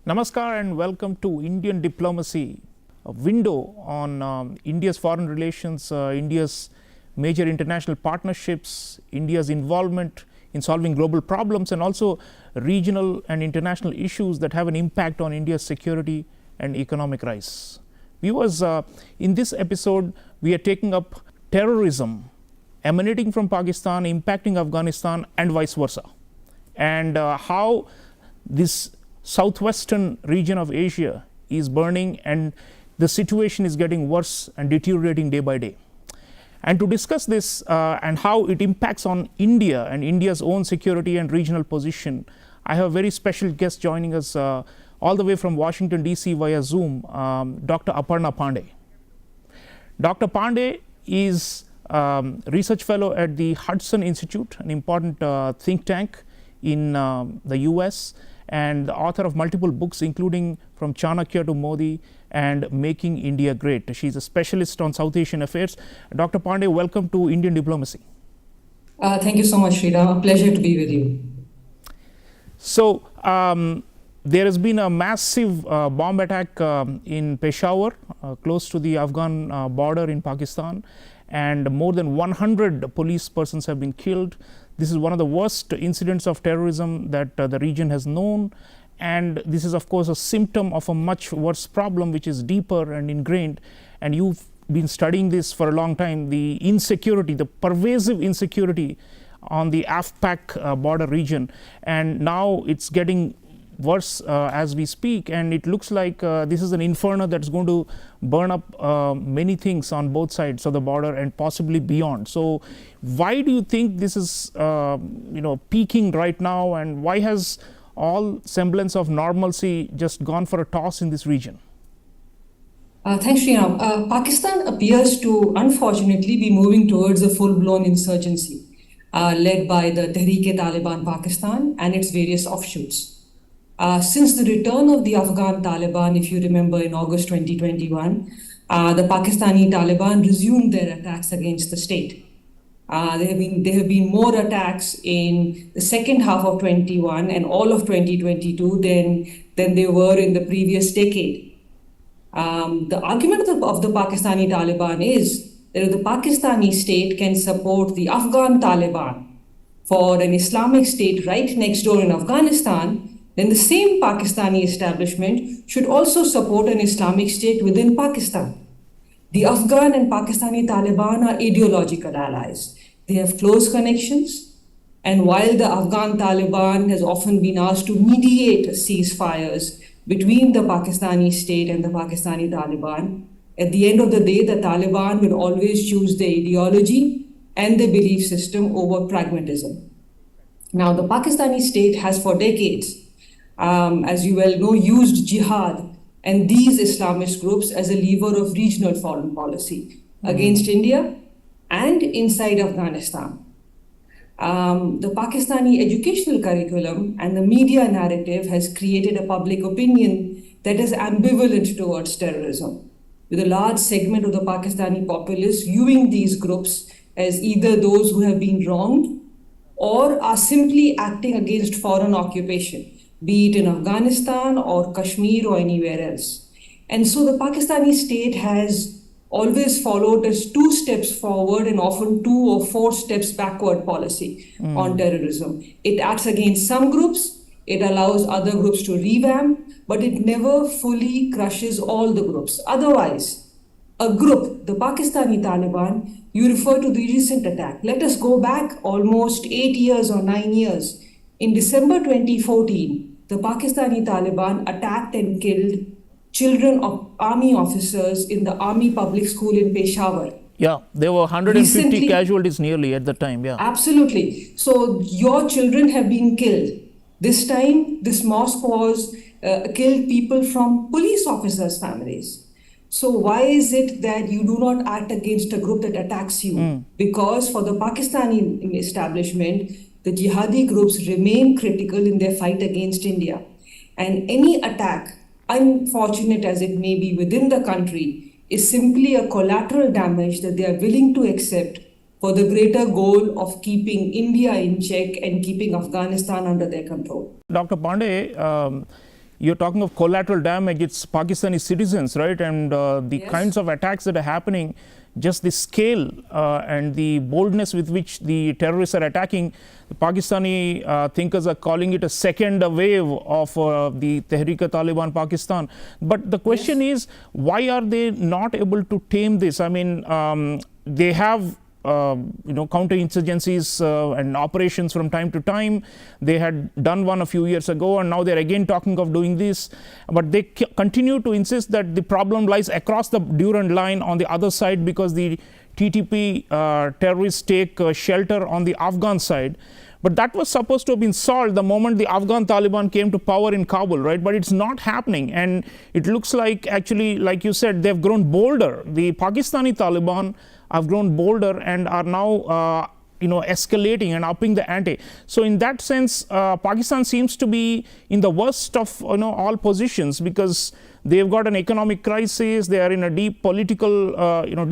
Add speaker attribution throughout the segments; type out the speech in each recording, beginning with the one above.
Speaker 1: Namaskar and welcome to Indian Diplomacy, a window on India's foreign relations, India's major international partnerships, India's involvement in solving global problems, and also regional and international issues that have an impact on India's security and economic rise. Viewers, in this episode, we are taking up terrorism emanating from Pakistan, impacting Afghanistan, and vice versa, and how this southwestern region of Asia is burning and the situation is getting worse and deteriorating day by day. And to discuss this and how it impacts on India and India's own security and regional position, I have a very special guest joining us all the way from Washington DC via Zoom, Dr. Aparna Pande. Dr. Pande is research fellow at the Hudson Institute, an important think tank in the US, and the author of multiple books, including From Chanakya to Modi and Making India Great. She's a specialist on South Asian affairs. Dr. Pande, welcome to Indian Diplomacy.
Speaker 2: Thank you so much, Sreeram. A pleasure to be with you.
Speaker 1: So, there has been a massive bomb attack in Peshawar, close to the Afghan border in Pakistan, and more than 100 police persons have been killed. This is one of the worst incidents of terrorism that the region has known, and this is of course a symptom of a much worse problem which is deeper and ingrained, and you've been studying this for a long time, the insecurity, the pervasive insecurity on the AfPak border region, and now it's getting worse as we speak, and it looks like this is an inferno that's going to burn up many things on both sides of the border and possibly beyond. So why do you think this is peaking right now, and why has all semblance of normalcy just gone for a toss in this region?
Speaker 2: Thanks, Sreeram. Pakistan appears to unfortunately be moving towards a full-blown insurgency led by the Tehreek-e-Taliban Pakistan and its various offshoots. Since the return of the Afghan Taliban, if you remember, in August 2021, the Pakistani Taliban resumed their attacks against the state. There have been more attacks in the second half of 21 and all of 2022 than there were in the previous decade. The argument of the Pakistani Taliban is that if the Pakistani state can support the Afghan Taliban for an Islamic state right next door in Afghanistan, then the same Pakistani establishment should also support an Islamic state within Pakistan. The Afghan and Pakistani Taliban are ideological allies. They have close connections, and while the Afghan Taliban has often been asked to mediate ceasefires between the Pakistani state and the Pakistani Taliban, at the end of the day, the Taliban will always choose their ideology and their belief system over pragmatism. Now, the Pakistani state has for decades, as you well know, used jihad and these Islamist groups as a lever of regional foreign policy against India and inside Afghanistan. The Pakistani educational curriculum and the media narrative has created a public opinion that is ambivalent towards terrorism, with a large segment of the Pakistani populace viewing these groups as either those who have been wronged or are simply acting against foreign occupation, be it in Afghanistan or Kashmir or anywhere else. And so the Pakistani state has always followed a 2 steps forward and often 2 or 4 steps backward policy on terrorism. It acts against some groups, it allows other groups to revamp, but it never fully crushes all the groups. Otherwise, a group, the Pakistani Taliban, you refer to the recent attack. Let us go back almost 8 years or 9 years. In December 2014, the Pakistani Taliban attacked and killed children of army officers in the army public school in Peshawar.
Speaker 1: Yeah, there were 150 casualties nearly at the time. Yeah,
Speaker 2: absolutely. So your children have been killed. This time, this mosque was killed people from police officers' families. So why is it that you do not act against a group that attacks you? Because for the Pakistani establishment, the jihadi groups remain critical in their fight against India. And any attack, unfortunate as it may be within the country, is simply a collateral damage that they are willing to accept for the greater goal of keeping India in check and keeping Afghanistan under their control.
Speaker 1: Dr. Pande, you're talking of collateral damage. It's Pakistani citizens, right? And the
Speaker 2: Yes.
Speaker 1: kinds of attacks that are happening, just the scale and the boldness with which the terrorists are attacking, the Pakistani thinkers are calling it a second wave of the Tehreek-e-Taliban Pakistan. But the question is, why are they not able to tame this? I mean, they have counterinsurgencies and operations from time to time. They had done one a few years ago, and now they're again talking of doing this. But they continue to insist that the problem lies across the Durand line on the other side, because the TTP terrorists take shelter on the Afghan side. But that was supposed to have been solved the moment the Afghan Taliban came to power in Kabul, right? But it's not happening. And it looks like, actually, like you said, they've grown bolder. The Pakistani Taliban have grown bolder and are now escalating and upping the ante. So in that sense, Pakistan seems to be in the worst of all positions, because they've got an economic crisis, they are in a deep political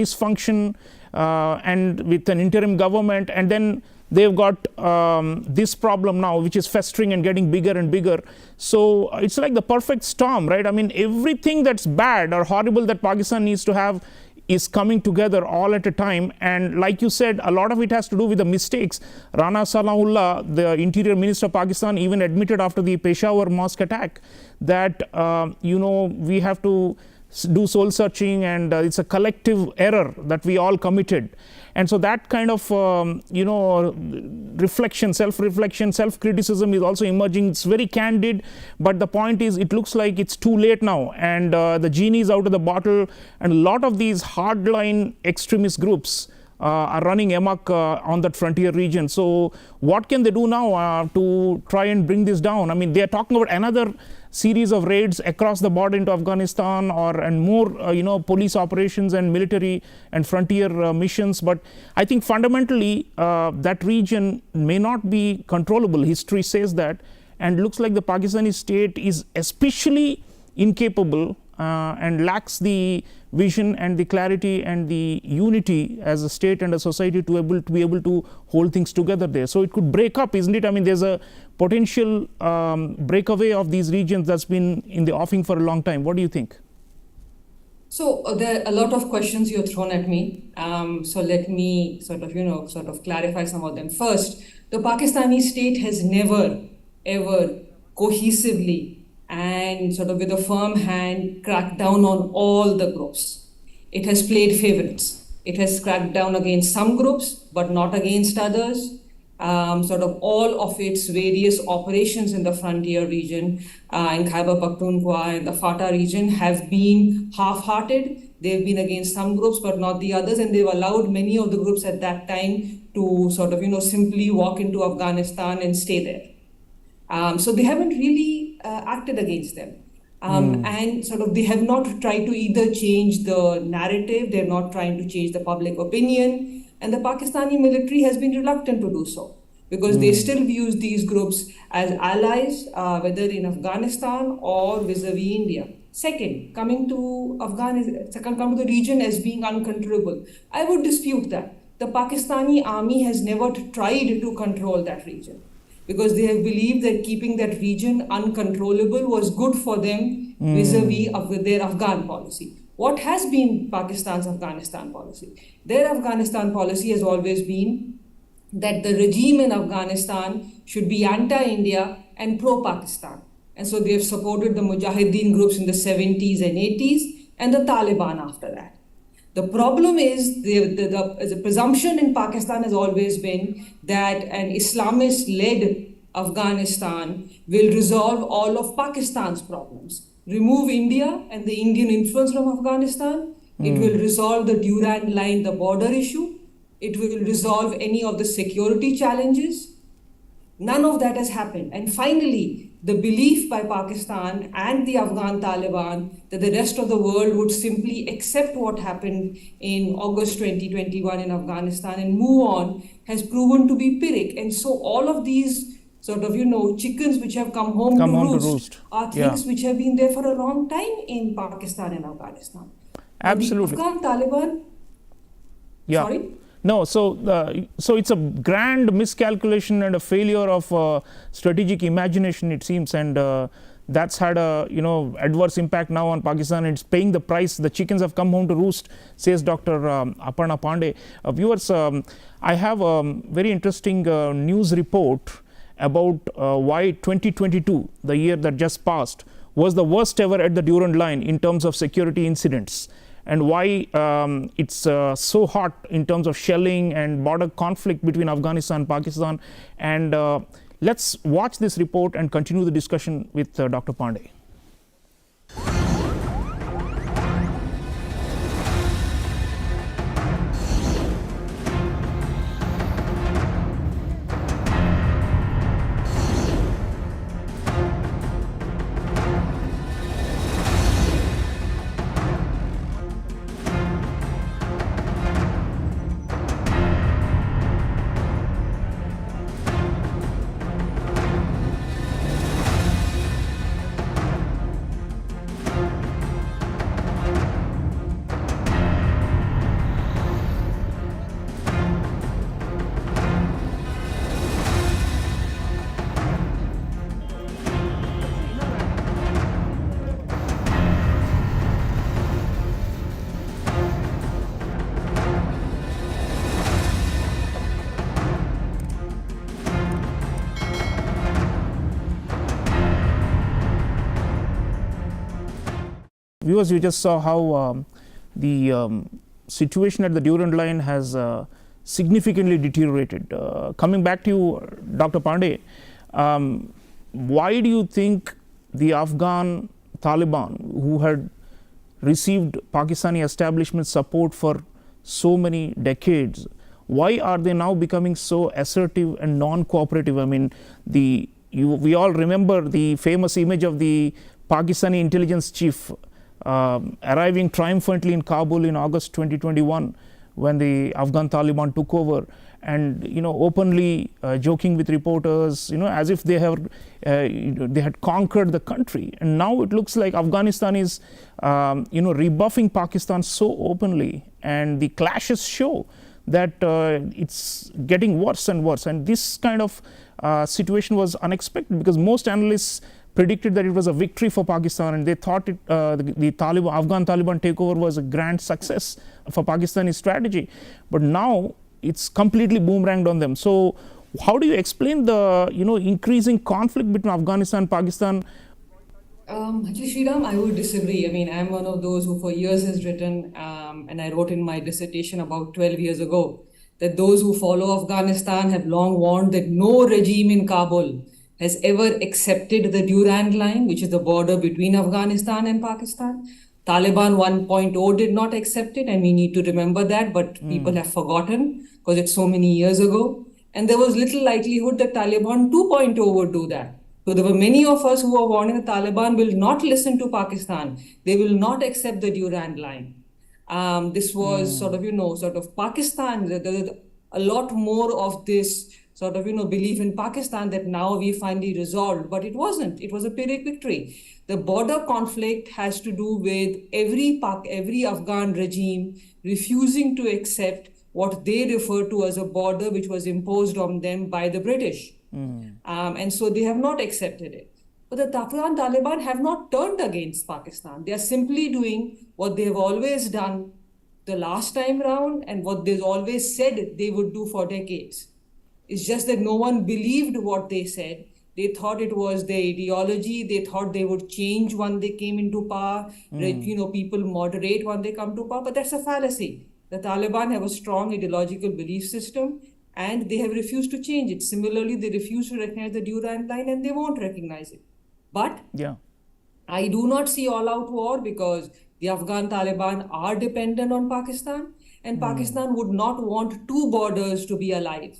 Speaker 1: dysfunction, and with an interim government, and then they've got this problem now, which is festering and getting bigger and bigger. So it's like the perfect storm, right? I mean, everything that's bad or horrible that Pakistan needs to have is coming together all at a time. And like you said, a lot of it has to do with the mistakes. Rana Salahullah, the Interior Minister of Pakistan, even admitted after the Peshawar mosque attack that we have to do soul searching, and it's a collective error that we all committed. And so that kind of reflection, self-reflection, self-criticism is also emerging. It's very candid, but the point is, it looks like it's too late now, and the genie is out of the bottle, and a lot of these hardline extremist groups are running amok on that frontier region. So what can they do now to try and bring this down? I mean, they are talking about another series of raids across the border into Afghanistan, and more police operations and military and frontier missions. But I think fundamentally that region may not be controllable. History says that, and looks like the Pakistani state is especially incapable and lacks the vision and the clarity and the unity as a state and a society to be able to hold things together there. So it could break up, isn't it? I mean, there's a potential breakaway of these regions that's been in the offing for a long time. What do you think?
Speaker 2: So there are a lot of questions you've thrown at me. So let me sort of clarify some of them. First, the Pakistani state has never, ever cohesively and sort of with a firm hand cracked down on all the groups. It has played favorites. It has cracked down against some groups, but not against others. Sort of all of its various operations in the frontier region, in Khyber Pakhtunkhwa and the FATA region, have been half-hearted. They've been against some groups, but not the others, and they've allowed many of the groups at that time to sort of simply walk into Afghanistan and stay there. So they haven't really acted against them. And sort of they have not tried to either change the narrative, they're not trying to change the public opinion, and the Pakistani military has been reluctant to do so, because they still view these groups as allies, whether in Afghanistan or vis-a-vis India. Second, coming to the region as being uncontrollable, I would dispute that. The Pakistani army has never tried to control that region, because they have believed that keeping that region uncontrollable was good for them vis-a-vis of their Afghan policy. What has been Pakistan's Afghanistan policy? Their Afghanistan policy has always been that the regime in Afghanistan should be anti-India and pro-Pakistan. And so they have supported the Mujahideen groups in the 70s and 80s, and the Taliban after that. The problem is the presumption in Pakistan has always been that an Islamist-led Afghanistan will resolve all of Pakistan's problems. Remove India and the Indian influence from Afghanistan, it will resolve the Durand line, the border issue, it will resolve any of the security challenges. None of that has happened. And finally, the belief by Pakistan and the Afghan Taliban that the rest of the world would simply accept what happened in August 2021 in Afghanistan and move on has proven to be Pyrrhic. And so all of these sort of, chickens which have come home to roost are things which have been there for a long time in Pakistan and Afghanistan.
Speaker 1: Absolutely.
Speaker 2: The Afghan Taliban, sorry?
Speaker 1: No, so it's a grand miscalculation and a failure of strategic imagination, it seems, and that's had a adverse impact now on Pakistan. It's paying the price. The chickens have come home to roost, says Dr. Aparna Pande. Viewers, I have a very interesting news report about why 2022, the year that just passed, was the worst ever at the Durand Line in terms of security incidents, and why it's so hot in terms of shelling and border conflict between Afghanistan and Pakistan. And let's watch this report and continue the discussion with Dr. Pande. Viewers, you just saw how the situation at the Durand Line has significantly deteriorated. Coming back to you, Dr. Pande, why do you think the Afghan Taliban, who had received Pakistani establishment support for so many decades, why are they now becoming so assertive and non-cooperative? I mean, we all remember the famous image of the Pakistani intelligence chief arriving triumphantly in Kabul in August 2021 when the Afghan Taliban took over, and openly joking with reporters, as if they had conquered the country. And now it looks like Afghanistan is rebuffing Pakistan so openly, and the clashes show that it's getting worse and worse. And this kind of situation was unexpected, because most analysts predicted that it was a victory for Pakistan, and they thought the Afghan Taliban takeover was a grand success for Pakistani strategy. But now it's completely boomeranged on them. So how do you explain the increasing conflict between Afghanistan and Pakistan?
Speaker 2: Actually, Sreeram, I would disagree. I mean, I'm one of those who for years has written, and I wrote in my dissertation about 12 years ago, that those who follow Afghanistan have long warned that no regime in Kabul has ever accepted the Durand Line, which is the border between Afghanistan and Pakistan. Taliban 1.0 did not accept it, and we need to remember that, but people have forgotten because it's so many years ago. And there was little likelihood that Taliban 2.0 would do that. So there were many of us who were warning the Taliban will not listen to Pakistan. They will not accept the Durand Line. This was sort of Pakistan. There was a lot more of this sort of belief in Pakistan that now we finally resolved, but it wasn't. It was a Pyrrhic victory. The border conflict has to do with every Afghan regime refusing to accept what they refer to as a border which was imposed on them by the British. And so they have not accepted it. But the Afghan Taliban have not turned against Pakistan. They are simply doing what they have always done the last time round and what they've always said they would do for decades. It's just that no one believed what they said. They thought it was their ideology. They thought they would change when they came into power. People moderate when they come to power. But that's a fallacy. The Taliban have a strong ideological belief system, and they have refused to change it. Similarly, they refuse to recognize the Durand Line, and they won't recognize it. But I do not see all-out war, because the Afghan Taliban are dependent on Pakistan, and Pakistan would not want two borders to be alive.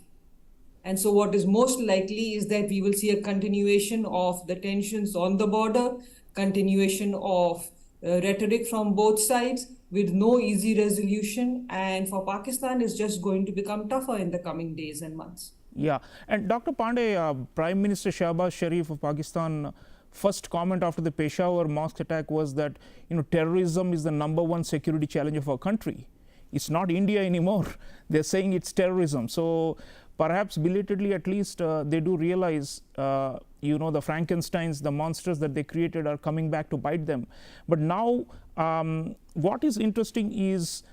Speaker 2: And so what is most likely is that we will see a continuation of the tensions on the border, continuation of rhetoric from both sides with no easy resolution. And for Pakistan, it's just going to become tougher in the coming days and months.
Speaker 1: Yeah. And Dr. Pande, Prime Minister Shahbaz Sharif of Pakistan, first comment after the Peshawar mosque attack was that terrorism is the #1 security challenge of our country. It's not India anymore. They're saying it's terrorism. So perhaps belatedly, at least, they do realize the Frankensteins, the monsters that they created are coming back to bite them. But now what is interesting is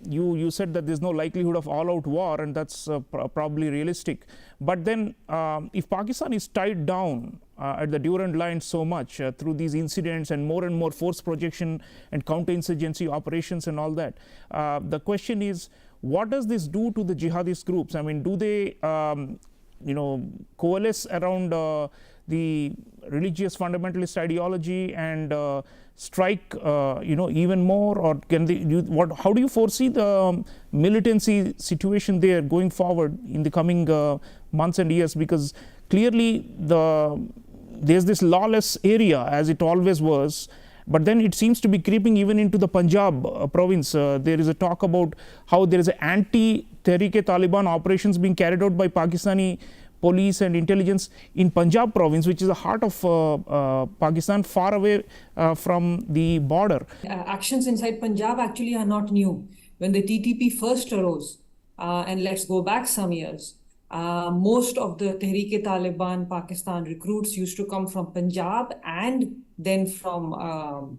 Speaker 1: you said that there's no likelihood of all-out war, and that's probably realistic. But then if Pakistan is tied down at the Durand line so much through these incidents and more force projection and counterinsurgency operations and all that, the question is, what does this do to the jihadist groups? I mean, do they coalesce around the religious fundamentalist ideology and strike even more, or can they how do you foresee the militancy situation there going forward in the coming months and years? Because clearly there's this lawless area, as it always was, but then it seems to be creeping even into the Punjab province. There is a talk about how there is an anti-Tehreek-e-Taliban operations being carried out by Pakistani police and intelligence in Punjab province, which is the heart of Pakistan, far away from the border.
Speaker 2: Actions inside Punjab actually are not new. When the TTP first arose, and let's go back some years, most of the Tehreek-e-Taliban Pakistan recruits used to come from Punjab and then from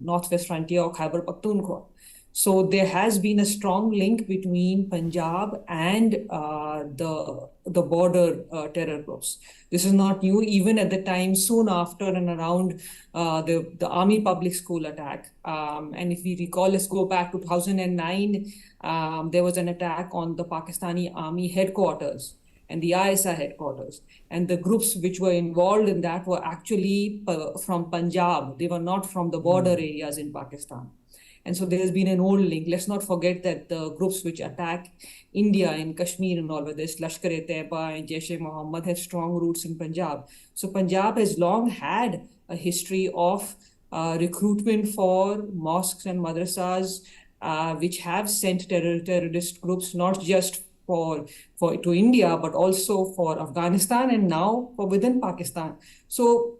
Speaker 2: Northwest Frontier or Khyber Pakhtunkhwa. So there has been a strong link between Punjab and the border terror groups. This is not new. Even at the time, soon after and around the Army Public School attack. And if we recall, let's go back to 2009, there was an attack on the Pakistani Army headquarters and the ISI headquarters. And the groups which were involved in that were actually from Punjab. They were not from the border areas in Pakistan. And so there has been an old link. Let's not forget that the groups which attack India in Kashmir and all, whether it's Lashkar-e-Taiba and Jaish-e-Mohammed, have strong roots in Punjab. So Punjab has long had a history of recruitment for mosques and madrasas, which have sent terrorist groups, not just to India, but also for Afghanistan and now for within Pakistan. So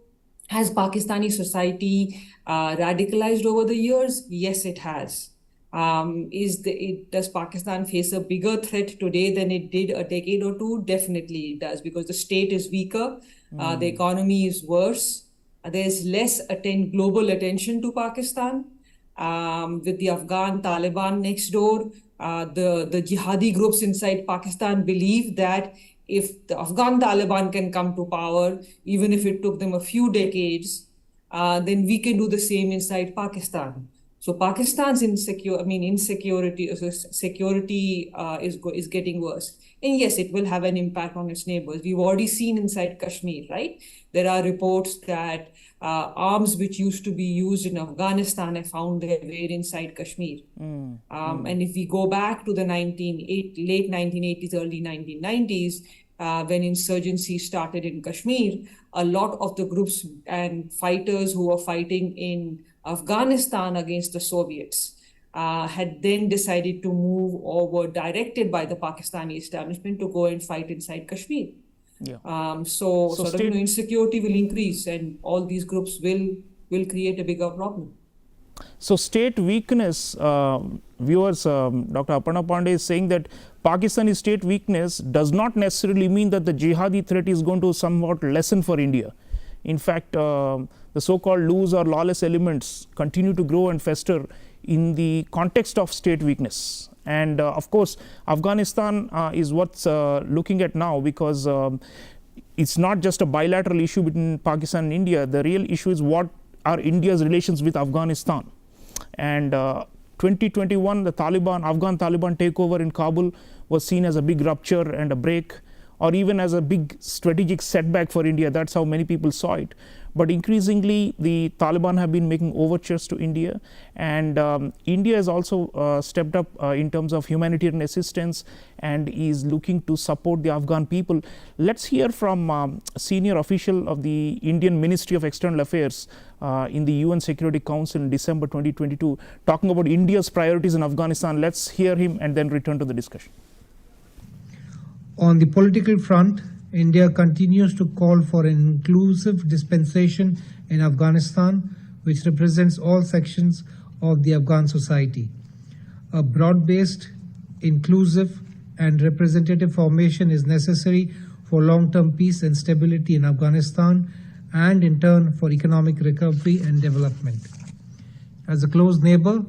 Speaker 2: has Pakistani society radicalized over the years? Yes, it has. Does Pakistan face a bigger threat today than it did a decade or two? Definitely it does, because the state is weaker, the economy is worse, there's less global attention to Pakistan. With the Afghan Taliban next door, the jihadi groups inside Pakistan believe that if the Afghan Taliban can come to power, even if it took them a few decades, then we can do the same inside Pakistan. So Pakistan's security is getting worse. And yes, it will have an impact on its neighbors. We've already seen inside Kashmir, right? There are reports that arms which used to be used in Afghanistan have found their way inside Kashmir. And if we go back to the late 1980s, early 1990s, when insurgency started in Kashmir, a lot of the groups and fighters who were fighting in Afghanistan against the Soviets had then decided to move or were directed by the Pakistani establishment to go and fight inside Kashmir. Yeah. So insecurity will increase, and all these groups will create a bigger problem.
Speaker 1: So state weakness, viewers, Dr. Aparna Pande is saying that Pakistani state weakness does not necessarily mean that the jihadi threat is going to somewhat lessen for India. In fact, the so-called loose or lawless elements continue to grow and fester in the context of state weakness. And of course, Afghanistan is what's looking at now, because it's not just a bilateral issue between Pakistan and India. The real issue is what are India's relations with Afghanistan. And 2021, the Afghan Taliban takeover in Kabul was seen as a big rupture and a break, or even as a big strategic setback for India. That's how many people saw it. But increasingly, the Taliban have been making overtures to India, and India has also stepped up in terms of humanitarian assistance and is looking to support the Afghan people. Let's hear from a senior official of the Indian Ministry of External Affairs in the UN Security Council in December 2022, talking about India's priorities in Afghanistan. Let's hear him and then return to the discussion.
Speaker 3: On the political front, India continues to call for an inclusive dispensation in Afghanistan, which represents all sections of the Afghan society. A broad-based, inclusive, and representative formation is necessary for long-term peace and stability in Afghanistan and in turn for economic recovery and development. As a close neighbor,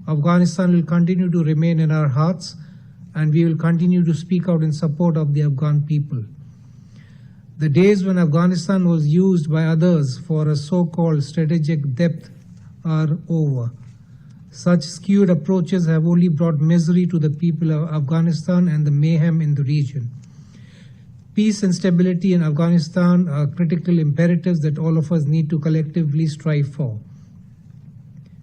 Speaker 3: Afghanistan will continue to remain in our hearts, and we will continue to speak out in support of the Afghan people. The days when Afghanistan was used by others for a so-called strategic depth are over. Such skewed approaches have only brought misery to the people of Afghanistan and the mayhem in the region. Peace and stability in Afghanistan are critical imperatives that all of us need to collectively strive for.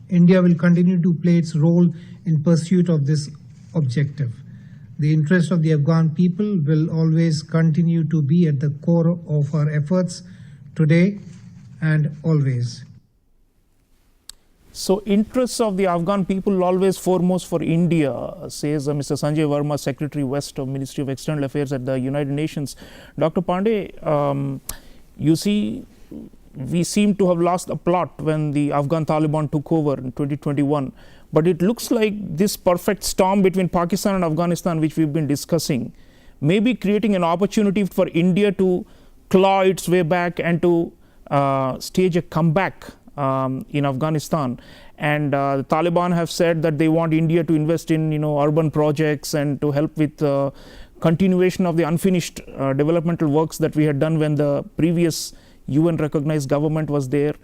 Speaker 3: India will continue to play its role in pursuit of this objective. The interest of the Afghan people will always continue to be at the core of our efforts today and always.
Speaker 1: So, interests of the Afghan people always foremost for India, says Mr. Sanjay Verma, Secretary West of Ministry of External Affairs at the United Nations. Dr. Pande, you see, we seem to have lost the plot when the Afghan Taliban took over in 2021. But it looks like this perfect storm between Pakistan and Afghanistan, which we've been discussing, may be creating an opportunity for India to claw its way back and to stage a comeback in Afghanistan. And the Taliban have said that they want India to invest in urban projects and to help with continuation of the unfinished developmental works that we had done when the previous UN recognized government was there.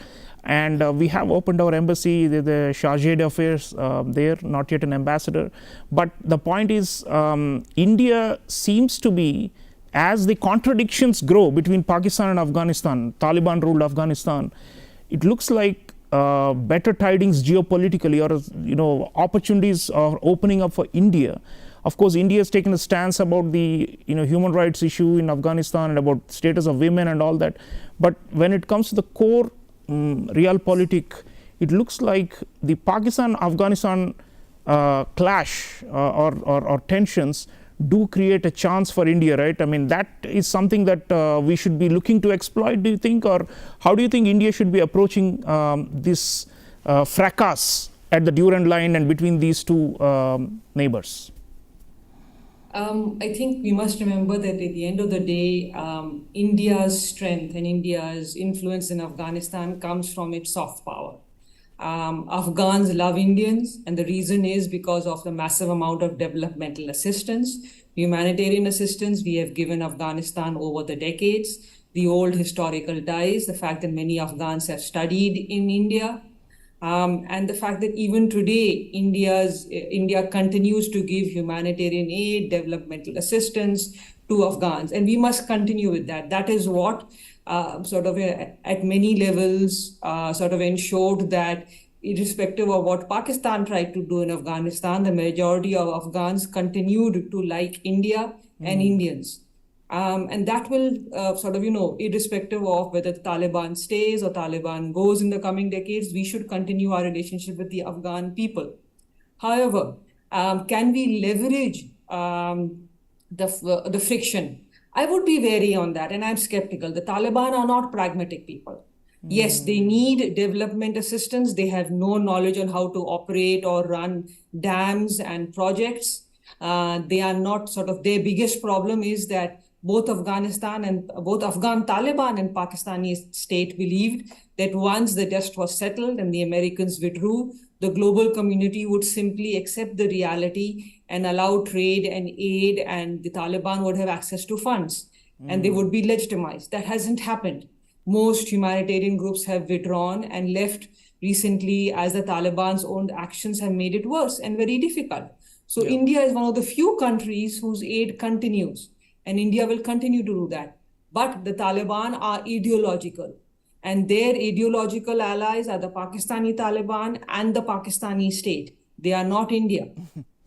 Speaker 1: And we have opened our embassy, the charge d'affaires there, not yet an ambassador. But the point is, India seems to be, as the contradictions grow between Pakistan and Afghanistan, Taliban ruled Afghanistan, it looks like better tidings geopolitically, or opportunities are opening up for India. Of course, India has taken a stance about the human rights issue in Afghanistan and about status of women and all that. But when it comes to the core realpolitik, it looks like the Pakistan-Afghanistan clash or tensions do create a chance for India, right? I mean, that is something that we should be looking to exploit, do you think? Or how do you think India should be approaching this fracas at the Durand line and between these two neighbors?
Speaker 2: I think we must remember that at the end of the day, India's strength and India's influence in Afghanistan comes from its soft power. Afghans love Indians, and the reason is because of the massive amount of developmental assistance, humanitarian assistance we have given Afghanistan over the decades, the old historical ties, the fact that many Afghans have studied in India, and the fact that even today, India continues to give humanitarian aid, developmental assistance to Afghans, and we must continue with that. That is what at many levels ensured that irrespective of what Pakistan tried to do in Afghanistan, the majority of Afghans continued to like India and Indians. And that will irrespective of whether the Taliban stays or Taliban goes in the coming decades, we should continue our relationship with the Afghan people. However, can we leverage the friction? I would be wary on that, and I'm skeptical. The Taliban are not pragmatic people. Yes, they need development assistance. They have no knowledge on how to operate or run dams and projects. They are not their biggest problem is that both Afghan Taliban and Pakistani state believed that once the dust was settled and the Americans withdrew, the global community would simply accept the reality and allow trade and aid, and the Taliban would have access to funds and they would be legitimized. That hasn't happened. Most humanitarian groups have withdrawn and left recently as the Taliban's own actions have made it worse and very difficult. So India is one of the few countries whose aid continues, and India will continue to do that. But the Taliban are ideological, and their ideological allies are the Pakistani Taliban and the Pakistani state. They are not India.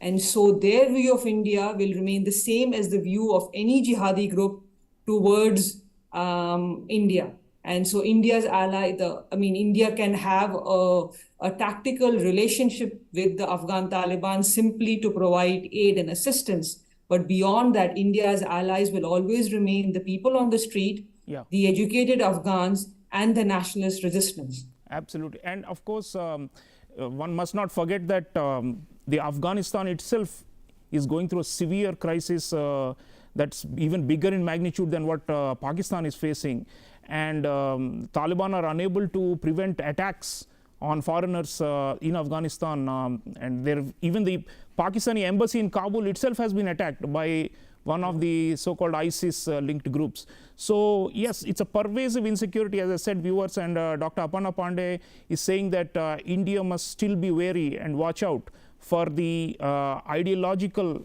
Speaker 2: And so their view of India will remain the same as the view of any jihadi group towards India. And so India's ally, India can have a tactical relationship with the Afghan Taliban simply to provide aid and assistance. But beyond that, India's allies will always remain the people on the street, the educated Afghans, and the nationalist resistance.
Speaker 1: Absolutely. And of course, one must not forget that the Afghanistan itself is going through a severe crisis that's even bigger in magnitude than what Pakistan is facing. and Taliban are unable to prevent attacks on foreigners in Afghanistan, and even the Pakistani embassy in Kabul itself has been attacked by one of the so-called ISIS linked groups. So yes, it's a pervasive insecurity, as I said, viewers, and Dr. Aparna Pande is saying that India must still be wary and watch out for the ideological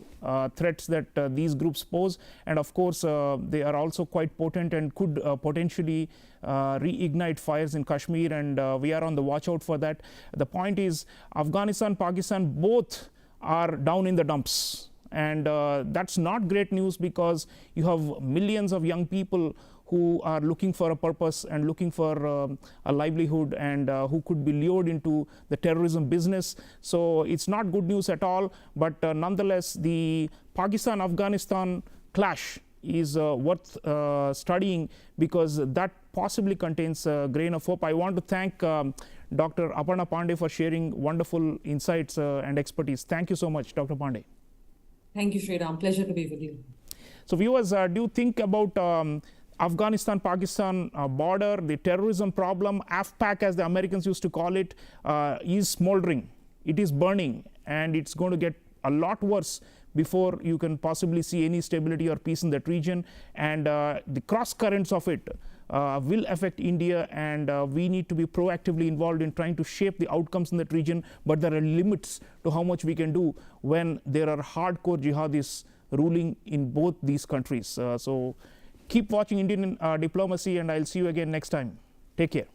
Speaker 1: threats that these groups pose, and of course they are also quite potent and could potentially reignite fires in Kashmir, and we are on the watch out for that. The point is, Afghanistan, Pakistan both are down in the dumps, and that's not great news, because you have millions of young people who are looking for a purpose and looking for a livelihood, and who could be lured into the terrorism business. So it's not good news at all, but nonetheless the Pakistan-Afghanistan clash is worth studying, because that possibly contains a grain of hope. I want to thank Dr. Aparna Pande for sharing wonderful insights and expertise. Thank you so much, Dr. Pande.
Speaker 2: Thank you, Sreeram. Pleasure to be with you.
Speaker 1: So viewers, do you think about Afghanistan-Pakistan border, the terrorism problem, AFPAC as the Americans used to call it, is smoldering. It is burning, and it's going to get a lot worse before you can possibly see any stability or peace in that region. And the cross currents of it will affect India, and we need to be proactively involved in trying to shape the outcomes in that region. But there are limits to how much we can do when there are hardcore jihadis ruling in both these countries. So keep watching Indian Diplomacy, and I'll see you again next time. Take care.